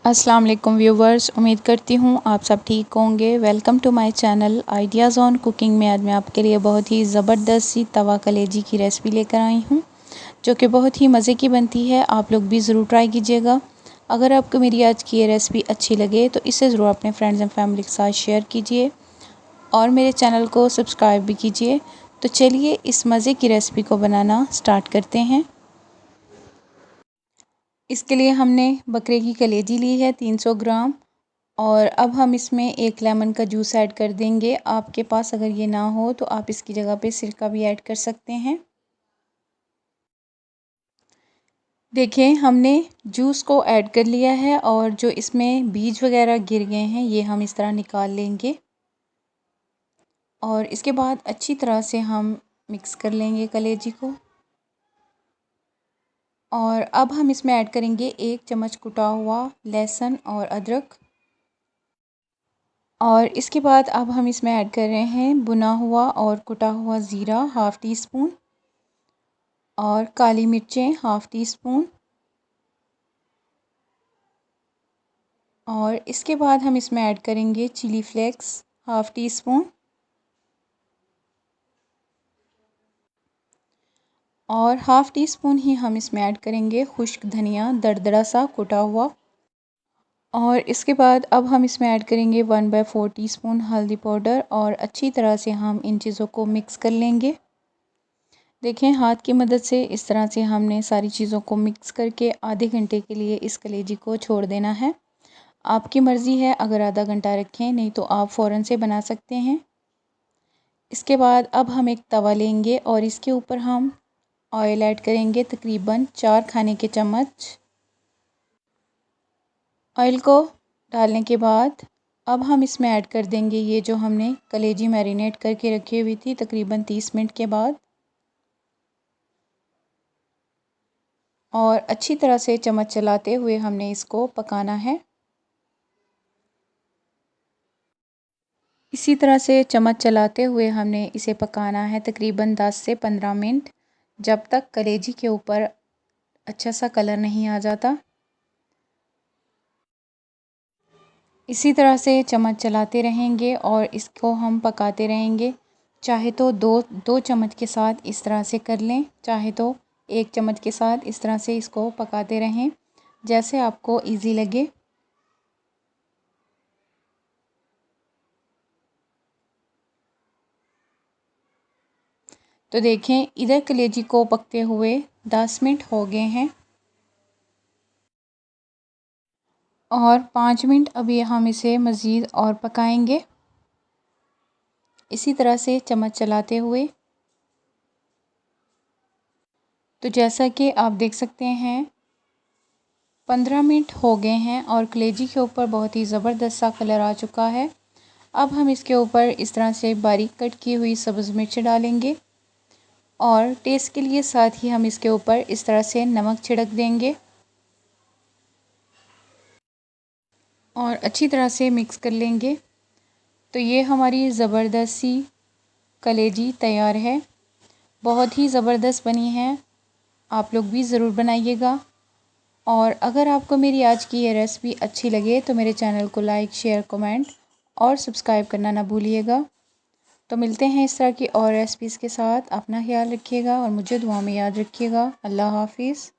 अस्सलाम वालेकुम व्यूवर्स, उम्मीद करती हूँ आप सब ठीक होंगे। Welcome to my channel ideas on cooking में आज मैं आपके लिए बहुत ही ज़बरदस्त सी तवा कलेजी की रेसिपी लेकर आई हूँ, जो कि बहुत ही मज़े की बनती है। आप लोग भी ज़रूर ट्राई कीजिएगा। अगर आपको मेरी आज की ये रेसिपी अच्छी लगे तो इसे ज़रूर अपने फ्रेंड्स एंड फैमिली के साथ शेयर कीजिए और मेरे चैनल को सब्सक्राइब भी कीजिए। तो चलिए इस मज़े की रेसिपी को बनाना स्टार्ट करते हैं। इसके लिए हमने बकरे की कलेजी ली है 300 ग्राम और अब हम इसमें एक लेमन का जूस ऐड कर देंगे। आपके पास अगर ये ना हो तो आप इसकी जगह पे सिरका भी ऐड कर सकते हैं। देखें, हमने जूस को ऐड कर लिया है और जो इसमें बीज वगैरह गिर गए हैं ये हम इस तरह निकाल लेंगे और इसके बाद अच्छी तरह से हम मिक्स कर लेंगे कलेजी को। और अब हम इसमें ऐड करेंगे 1 चम्मच कुटा हुआ लहसुन और अदरक। और इसके बाद अब हम इसमें ऐड कर रहे हैं भुना हुआ और कुटा हुआ ज़ीरा हाफ़ टी स्पून और काली मिर्चें हाफ़ टी स्पून। और इसके बाद हम इसमें ऐड करेंगे chilli flakes half teaspoon और हाफ़ टी स्पून ही हम इसमें ऐड करेंगे खुश्क धनिया दरदरा सा कुटा हुआ। और इसके बाद अब हम इसमें ऐड करेंगे 1/4 टीस्पून हल्दी पाउडर और अच्छी तरह से हम इन चीज़ों को मिक्स कर लेंगे। देखें, हाथ की मदद से इस तरह से हमने सारी चीज़ों को मिक्स करके आधे घंटे के लिए इस कलेजी को छोड़ देना है। आपकी मर्ज़ी है, अगर आधा घंटा रखें, नहीं तो आप फ़ौरन से बना सकते हैं। इसके बाद अब हम एक तवा लेंगे और इसके ऊपर हम ऑयल ऐड करेंगे तकरीबन 4 खाने के चम्मच। ऑयल को डालने के बाद अब हम इसमें ऐड कर देंगे ये जो हमने कलेजी मैरिनेट करके रखी हुई थी तकरीबन 30 मिनट के बाद। और अच्छी तरह से चम्मच चलाते हुए हमने इसको पकाना है। इसी तरह से चम्मच चलाते हुए हमने इसे पकाना है तकरीबन 10 से 15 मिनट, जब तक कलेजी के ऊपर अच्छा सा कलर नहीं आ जाता। इसी तरह से चम्मच चलाते रहेंगे और इसको हम पकाते रहेंगे। चाहे तो दो चम्मच के साथ इस तरह से कर लें, चाहे तो 1 चम्मच के साथ इस तरह से इसको पकाते रहें, जैसे आपको इजी लगे। तो देखें, इधर कलेजी को पकते हुए 10 मिनट हो गए हैं और 5 मिनट अभी हम इसे मज़ीद और पकाएंगे इसी तरह से चम्मच चलाते हुए। तो जैसा कि आप देख सकते हैं 15 मिनट हो गए हैं और कलेजी के ऊपर बहुत ही ज़बरदस्त सा कलर आ चुका है। अब हम इसके ऊपर इस तरह से बारीक कट की हुई सब्ज़ मिर्च डालेंगे और टेस्ट के लिए साथ ही हम इसके ऊपर इस तरह से नमक छिड़क देंगे और अच्छी तरह से मिक्स कर लेंगे। तो ये हमारी ज़बरदस्त सी कलेजी तैयार है, बहुत ही ज़बरदस्त बनी है। आप लोग भी ज़रूर बनाइएगा। और अगर आपको मेरी आज की ये रेसिपी अच्छी लगे तो मेरे चैनल को लाइक शेयर कमेंट और सब्सक्राइब करना ना भूलिएगा। तो मिलते हैं इस तरह की और रेसिपीज़ के साथ। अपना ख्याल रखिएगा और मुझे दुआ में याद रखिएगा। अल्लाह हाफिज़।